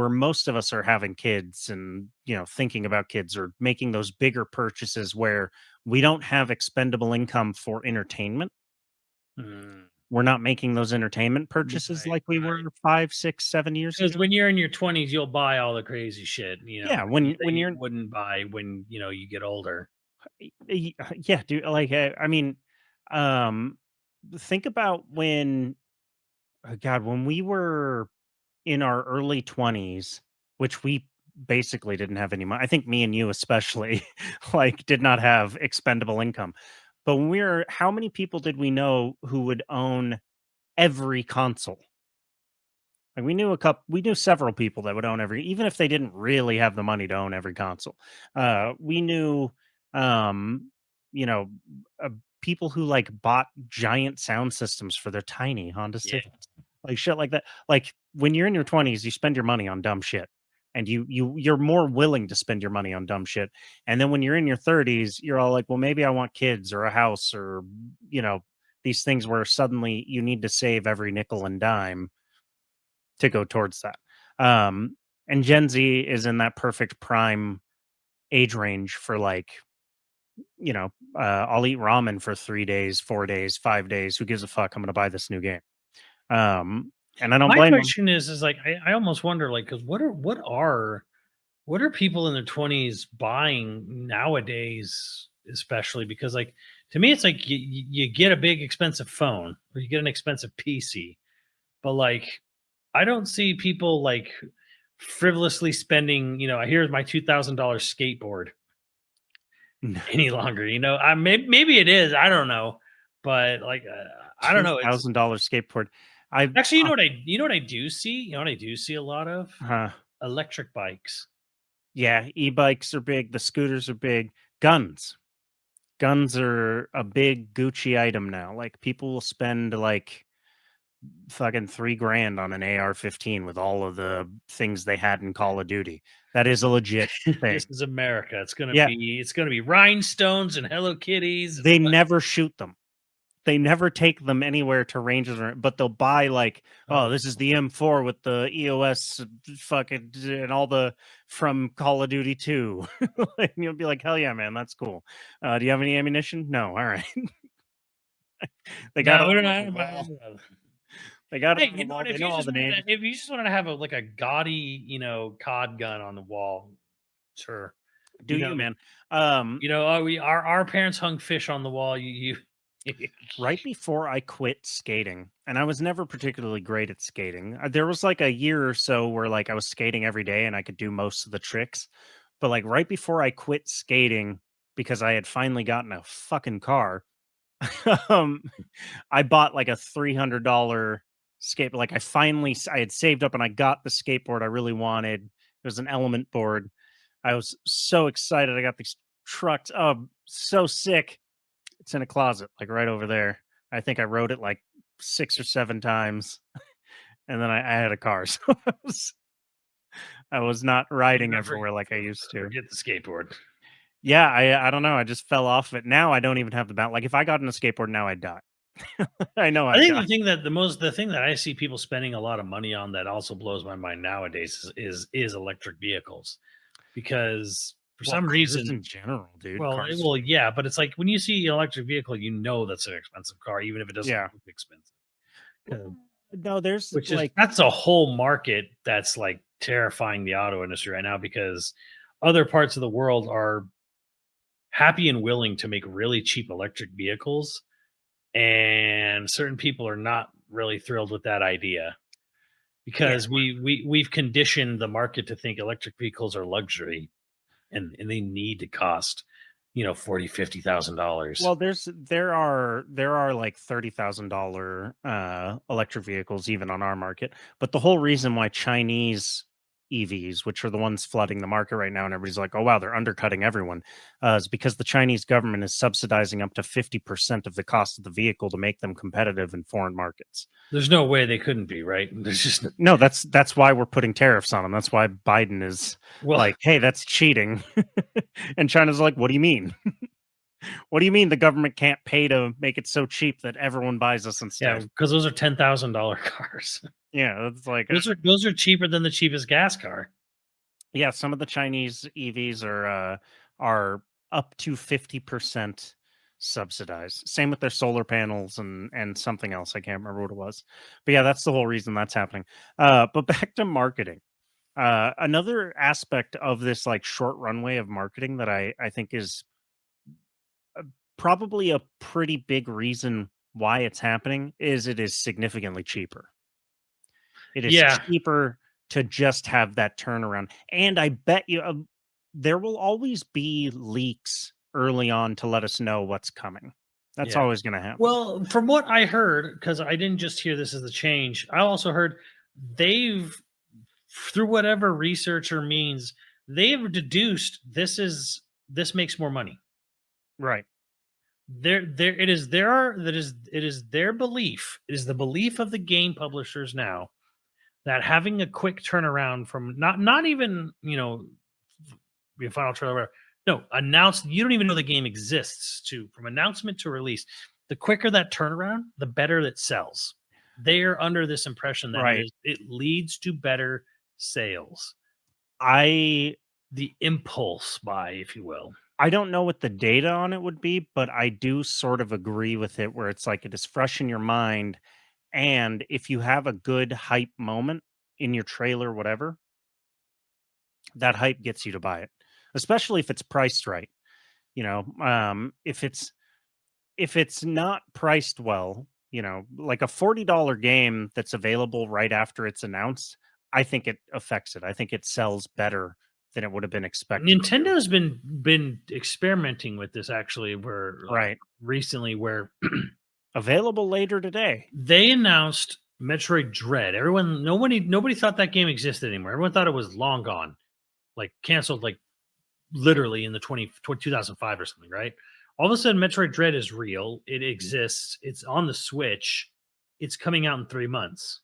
most of us are having kids and thinking about kids or making those bigger purchases where we don't have expendable income for entertainment. Mm, We're not making those entertainment purchases right, like we were 5, 6, 7 years because ago. when you're in your 20s, you'll buy all the crazy shit, Yeah, that when you you're wouldn't buy when you get older. yeah, dude. Like, I mean, um, think about when, God, when we were in our early 20s, which we basically didn't have any money. I think me and you especially like did not have expendable income. But when we were how many people did we know who would own every console? Like we knew several people that would own every even if they didn't really have the money to own every console. We knew um you know uh, people who like bought giant sound systems for their tiny Honda Yeah. Civics. Like shit like that. Like when you're in your 20s, you spend your money on dumb shit. And you're more willing to spend your money on dumb shit. And then when you're in your 30s, you're all like, well, maybe I want kids or a house or you know, these things where suddenly you need to save every nickel and dime to go towards that. And Gen Z is in that perfect prime age range for like, I'll eat ramen for 3 days, 4 days, 5 days. Who gives a fuck? I'm going to buy this new game. Um, and I don't My blame them. question is like I almost wonder like because what are people in their 20s buying nowadays, especially because like to me it's like you get a big expensive phone or you get an expensive PC, but like I don't see people like frivolously spending, here's my $2,000 skateboard any longer. Maybe it is, I don't know, but like I don't Two know. It's thousand dollar skateboard. I actually, you know what I do see? You know what I do see a lot of? uh, Electric bikes. yeah, e-bikes are big. The scooters are big. Guns. Guns are a big Gucci item now. Like people will spend like fucking 3 grand on an AR-15 with all of the things they had in Call of Duty. That is a legit This thing. is America. Yeah, It's gonna be rhinestones and Hello Kitties and they never shoot them. They never take them anywhere to ranges, but they'll buy like, oh, oh, this is the M4 with the EOS fucking and all the from Call of Duty 2. And you'll be like, hell yeah, man, that's cool. Do you have any ammunition? No. All right. They got no, it we don't on the have. wall. They got it Hey, on the wall. They if know you all just the wanted names. to, if you just wanted to have like a gaudy, COD gun on the wall, sure. Do You you, know, man? Um, our parents hung fish on the wall. You right before I quit skating, and I was never particularly great at skating. There was like a year or so where like I was skating every day and I could do most of the tricks. But like right before I quit skating because I had finally gotten a fucking car, um, I bought like a $300 skate. Like I had saved up and I got the skateboard I really wanted. It was an element board. I was so excited. I got these trucks. Oh, so sick. It's in a closet, like right over there. I think I rode it like 6 or 7 times, and then I had a car, so I was not riding never everywhere like I used to. forget the skateboard. Yeah, I don't know. I just fell off it. Now I don't even have the balance. Like if I got on a skateboard now, I'd die. I know I I'd think die. the thing that I see people spending a lot of money on that also blows my mind nowadays is electric vehicles because for Well, some cars reason. in general, dude. Well, Cars. yeah, but it's like when you see an electric vehicle, that's an expensive car, even if it doesn't Yeah. look expensive. Well, no, there's like That's a whole market that's like terrifying the auto industry right now because other parts of the world are happy and willing to make really cheap electric vehicles, and certain people are not really thrilled with that idea. because we've conditioned the market to think electric vehicles are luxury, and they need to cost, 40, $50,000. Well, there are like $30,000 electric vehicles even on our market. But the whole reason why Chinese EVs, which are the ones flooding the market right now, and everybody's like, "Oh wow, they're undercutting everyone," is because the Chinese government is subsidizing up to 50% of the cost of the vehicle to make them competitive in foreign markets. There's no way they couldn't be, right? There's just No, that's why we're putting tariffs on them. That's why Biden is well, like, "Hey, that's cheating," and China's like, "What do you mean? What do you mean the government can't pay to make it so cheap that everyone buys us yeah, instead?" because those are $10,000 cars. Yeah, it's like, Those are cheaper than the cheapest gas car. yeah, some of the Chinese EVs are up to 50% subsidized. Same with their solar panels and something else. I can't remember what it was. But yeah, that's the whole reason that's happening. But back to marketing. Another aspect of this like short runway of marketing that I think is probably a pretty big reason why it's happening is it is significantly cheaper. It is Yeah, cheaper to just have that turnaround, and I bet you, there will always be leaks early on to let us know what's coming. That's yeah. always gonna happen. Well, from what I heard, because I didn't just hear this as a change, I also heard they've, through whatever research or means, they've deduced this makes more money. Right, There it is. There are that is it is their belief. It is the belief of the game publishers now that having a quick turnaround from not even be a final trailer. No, announced. You don't even know the game exists. To From announcement to release, the quicker that turnaround, the better it sells. They are under this impression that right. it leads to better sales. I The impulse buy, if you will. I don't know what the data on it would be, but I do sort of agree with it where it's like it is fresh in your mind, and if you have a good hype moment in your trailer, whatever, that hype gets you to buy it, especially if it's priced right. If it's not priced well, like a $40 game that's available right after it's announced, I think it affects it. I think it sells better than it would have been expected to. Nintendo's been experimenting with this actually, where Right. recently, where Available later today. they announced Metroid Dread. Nobody thought that game existed anymore. Everyone thought it was long gone, like canceled, like literally in the 2005 or something, right? All of a sudden, Metroid Dread is real. It exists. It's on the Switch. It's coming out in 3 months.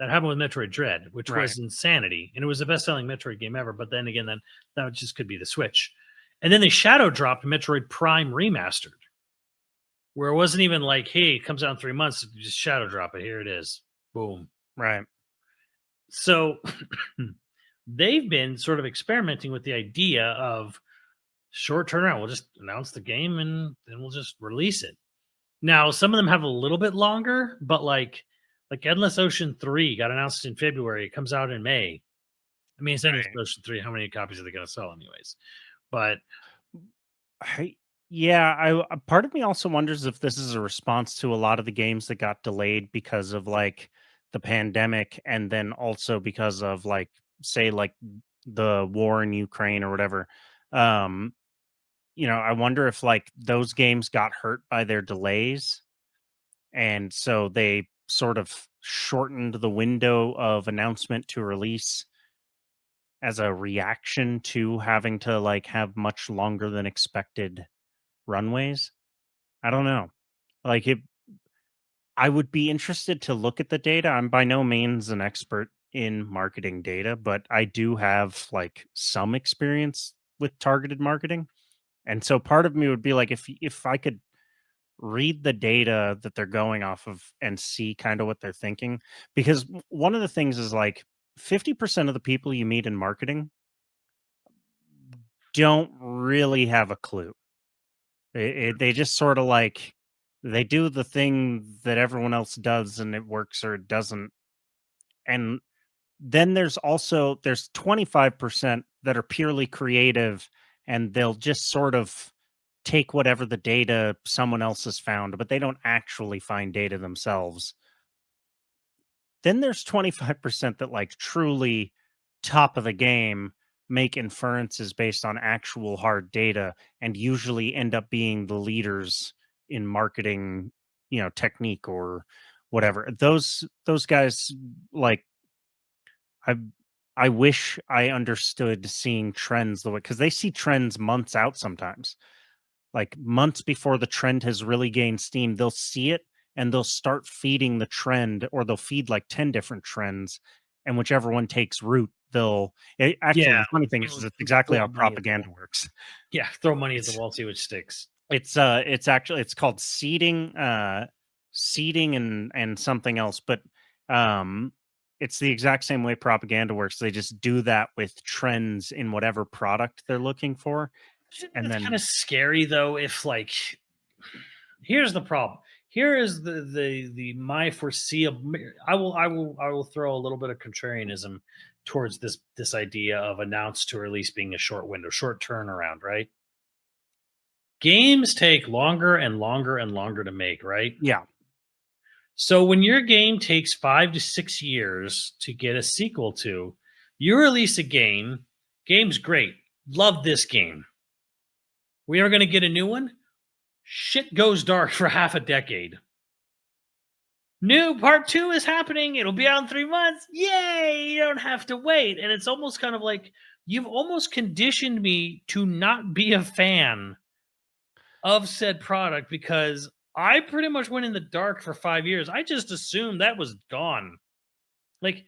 That happened with Metroid Dread, which Right. was insanity, and it was the best-selling Metroid game ever. But then again, then that just could be the Switch. And then they shadow dropped Metroid Prime Remastered, where it wasn't even like, "Hey, it comes out in 3 months." You just shadow drop it. Here it is. Boom. Right. So they've been sort of experimenting with the idea of short turnaround. We'll just announce the game and then we'll just release it. Now, some of them have a little bit longer, but like Endless Ocean 3 got announced in February. It comes out in May. I mean, it's Endless Right. Ocean 3. How many copies are they going to sell, anyways? But I Yeah, a part of me also wonders if this is a response to a lot of the games that got delayed because of like the pandemic, and then also because of like, say, like the war in Ukraine or whatever. Um, I wonder if like those games got hurt by their delays, and so they sort of shortened the window of announcement to release as a reaction to having to like have much longer than expected runways. I don't know. Like it I would be interested to look at the data. I'm by no means an expert in marketing data, but I do have like some experience with targeted marketing. And so part of me would be like, if I could read the data that they're going off of and see kind of what they're thinking, because one of the things is like 50% of the people you meet in marketing don't really have a clue. They just sort of like, they do the thing that everyone else does and it works or it doesn't. And then there's 25% that are purely creative, and they'll just sort of take whatever the data someone else has found, but they don't actually find data themselves. Then there's 25% that like truly top of the game make inferences based on actual hard data and usually end up being the leaders in marketing, technique or whatever. Those guys like I I wish I understood seeing trends the way because they see trends months out sometimes. Like months before the trend has really gained steam, they'll see it and they'll start feeding the trend, or they'll feed like 10 different trends. And whichever one takes root, actually, Yeah, the funny thing is, it's exactly throw how money at the propaganda wall. works. Yeah, throw money at the It's, wall, see which sticks. it's called seeding and something else, but um, it's the exact same way propaganda works. They just do that with trends in whatever product they're looking for. And That's kind of then, scary though. If like, here's the problem. Here is the my foreseeable. I will throw a little bit of contrarianism towards this idea of announced to release being a short window, short turnaround. Right? Games take longer and longer and longer to make. Right? yeah, So when your game takes 5 to 6 years to get a sequel to, you release a game. Game's great. Love this game. We are going to get a new one. Shit goes dark for half a decade. New part two is happening. It'll be out in 3 months. Yay! You don't have to wait. And it's almost kind of like you've almost conditioned me to not be a fan of said product because I pretty much went in the dark for 5 years. I just assumed that was gone. Like,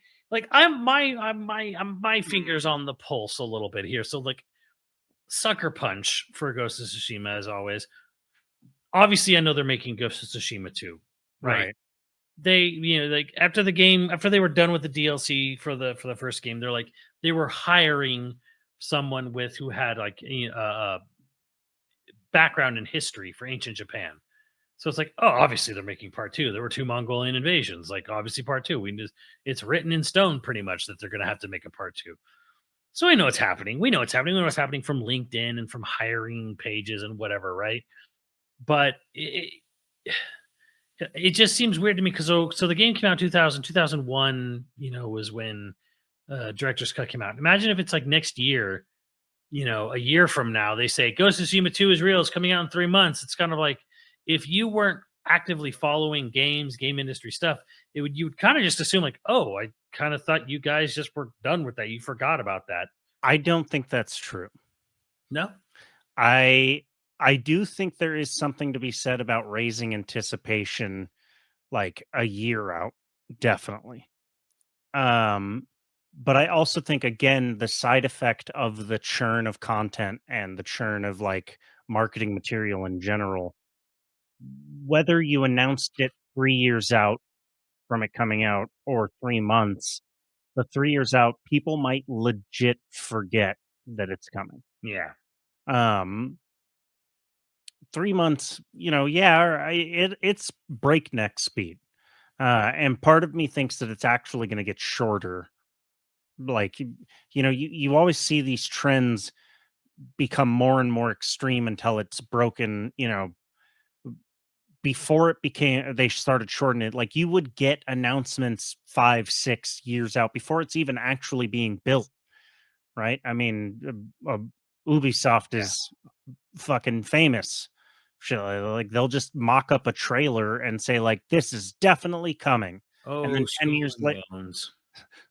I'm my fingers on the pulse a little bit here. So like sucker punch for Ghost of Tsushima as always. Obviously, I know they're making Ghost of Tsushima too, right? right. They, like after the game, after they were done with the DLC for the first game, they're like they were hiring someone with who had like a background in history for ancient Japan. So it's like, oh, obviously they're making part two. There were two Mongolian invasions. Like obviously part two. It's written in stone pretty much that they're gonna have to make a part two. So we know it's happening. We know it's happening. We know it's happening from LinkedIn and from hiring pages and whatever, right? But it just seems weird to me because so the game came out 2001, was when director's cut came out. Imagine if it's like next year, a year from now, they say Ghost of Tsushima 2 is real, it's coming out in 3 months. It's kind of like if you weren't actively following game industry stuff, you would kind of just assume like, oh, I kind of thought you guys just were done with that. You forgot about that. I don't think that's true. No? I I do think there is something to be said about raising anticipation like a year out, definitely. Um, but I also think again the side effect of the churn of content and the churn of like marketing material in general, whether you announced it 3 years out from it coming out or 3 months, the 3 years out, people might legit forget that it's coming. Yeah. Um, 3 months, yeah, it's breakneck speed. And part of me thinks that it's actually going to get shorter. Like, you always see these trends become more and more extreme until it's broken. Before it became, they started shortening it. Like, you would get announcements 5, 6 years out before it's even actually being built. Right? I mean, Ubisoft Yeah. is fucking famous. Shit, like they'll just mock up a trailer and say like this is definitely coming, and then Oh, 10 years Skull and later, Bones.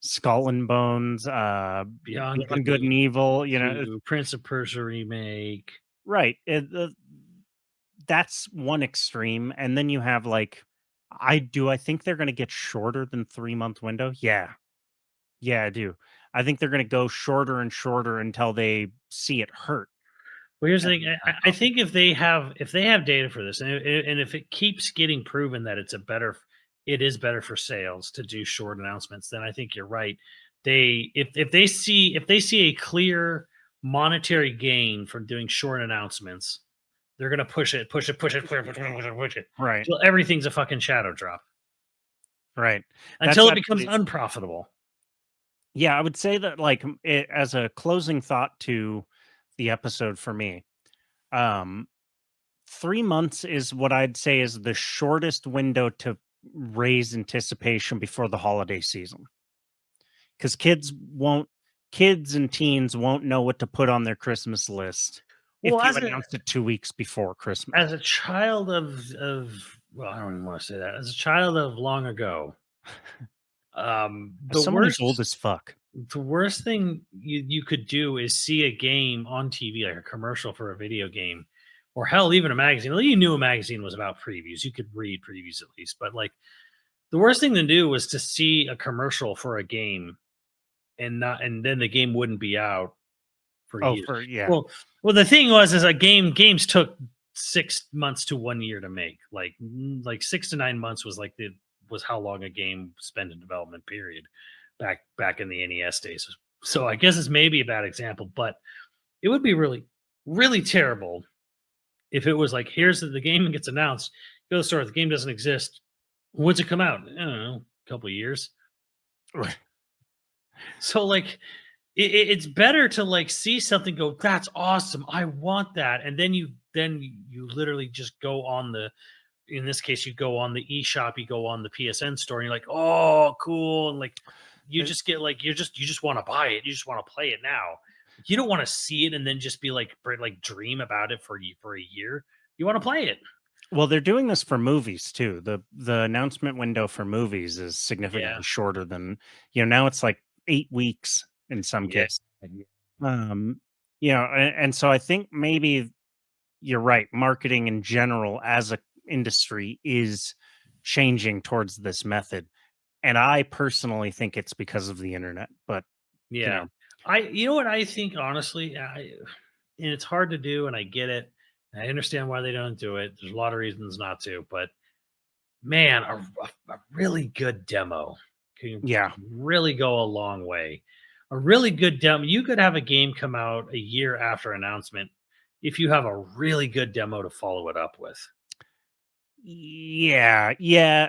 Skull and Bones, Beyond Good Beyond and Good and Evil, Evil 2, Prince of Persia remake. right? That's one extreme, and then you have like, I think they're going to get shorter than 3 month window. Yeah, yeah, I do. I think they're going to go shorter and shorter until they see it hurt. Well, here's the And thing. I think if they have data for this, and if it keeps getting proven that it is better for sales to do short announcements, then I think you're right. If they see a clear monetary gain from doing short announcements, they're gonna push it, push it, push it, push it, push it, push it right, till everything's a fucking shadow drop right. That's until it becomes actually, unprofitable. yeah, I would say that like as a closing thought to the episode for me, um 3 months is what I'd say is the shortest window to raise anticipation before the holiday season. Because kids and teens won't know what to put on their Christmas list if Well, you announced it 2 weeks before Christmas. as a child of well, I don't even want to say that. As a child of long ago, As someone who's old as fuck. the worst thing you could do is see a game on TV, like a commercial for a video game, or hell, even a magazine. Well, you knew a magazine was about previews. You could read previews at least, but like the worst thing to do was to see a commercial for a game and then the game wouldn't be out for Oh, years. yeah. Well, the thing was, is a games took 6 months to 1 year to make. Like 6 to 9 months was how long a game spent in development period back in the NES days. So I guess it's maybe a bad example, but it would be really, really terrible if it was like, here's the game gets announced. Go to the store, the game doesn't exist. When's it come out? I don't know, a couple of years. So like it's better to like see something go, that's awesome, I want that, and then you literally just go on the, in this case you go on the eShop, you go on the PSN store, and you're like, oh cool, and like you just get like you just want to buy it, you just want to play it now. You don't want to see it and then just be like dream about it for a year. You want to play it. Well, they're doing this for movies too. The announcement window for movies is Yeah. significantly shorter than, now it's like 8 weeks in some Yeah. cases. And so I think maybe you're right. Marketing in general as a industry is changing towards this method. And I personally think it's because of the internet. But Yeah. know. You know what I think, honestly, and it's hard to do, and I get it. I understand why they don't do it. There's a lot of reasons not to, but man, a really good demo can Yeah. really go a long way. A really good demo, you could have a game come out a year after announcement if you have a really good demo to follow it up with. Yeah,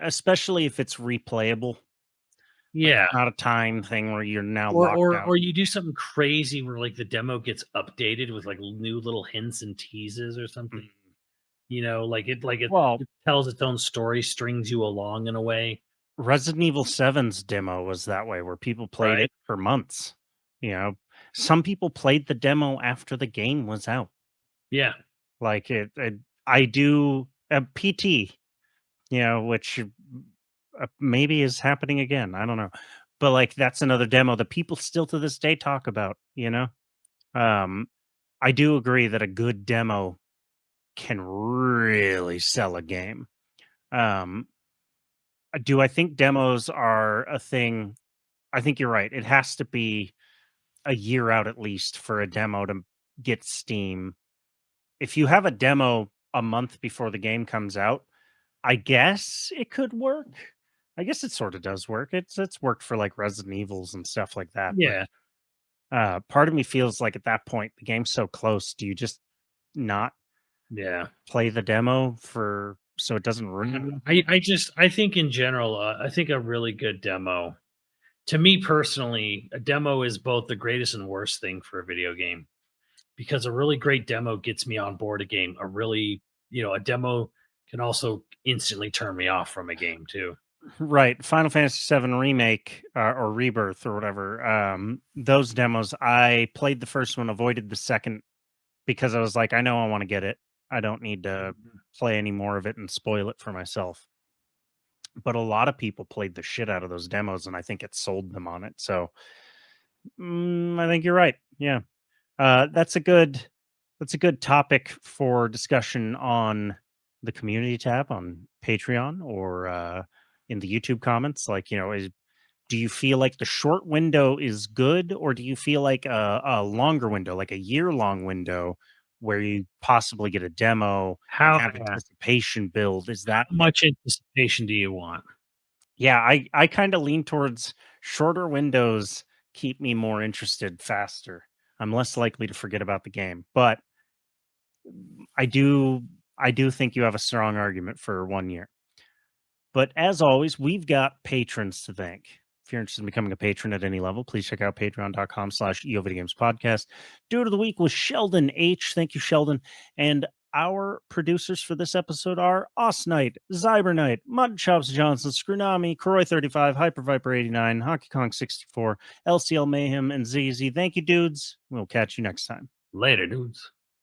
especially if it's replayable. Like, Yeah. it's not a time thing where you're now Or locked or out. or you do something crazy where like the demo gets updated with like new little hints and teases or something. Mm. Like Well, it tells its own story, strings you along in a way, Resident Evil 7's demo was that way, where people played right? it for months. You know, some people played the demo after the game was out. Yeah. Like I do a PT, which maybe is happening again. I don't know, but like that's another demo that people still to this day talk about. Um, I do agree that a good demo can really sell a game. Do I think demos are a thing? I think you're right. It has to be a year out at least for a demo to get Steam. If you have a demo a month before the game comes out, I guess it could work. I guess it sort of does work. It's worked for like Resident Evils and stuff like that. Yeah. But part of me feels like at that point the game's so close. Do you just not Yeah. play the demo for so it doesn't ruin it? I think in general, I think a really good demo, to me personally, a demo is both the greatest and worst thing for a video game, because a really great demo gets me on board a game. A demo can also instantly turn me off from a game too. Right. Final Fantasy VII Remake or Rebirth or whatever. Those demos, I played the first one, avoided the second because I was like, I know I want to get it. I don't need to play any more of it and spoil it for myself. But a lot of people played the shit out of those demos, and I think it sold them on it. So I think you're right. Yeah, that's a good topic for discussion on the community tab on Patreon or in the YouTube comments. Like, do you feel like the short window is good, or do you feel like a longer window, like a year-long window, where you possibly get a demo and have Yeah. anticipation build? Is that How much anticipation do you want? Yeah, I kind of lean towards shorter windows keep me more interested faster. I'm less likely to forget about the game, but I do think you have a strong argument for 1 year. But as always, we've got patrons to thank. If you're interested in becoming a patron at any level, please check out patreon.com/YoVideogames podcast. Dude of the week was Sheldon H. Thank you, Sheldon. And Our producers for this episode are Osnight, Zybernite, Mudchops Johnson, Scrunami, Kroy35, HyperViper89, Hockey Kong 64, LCL Mayhem, and ZZ. Thank you, dudes. We'll catch you next time. Later, dudes.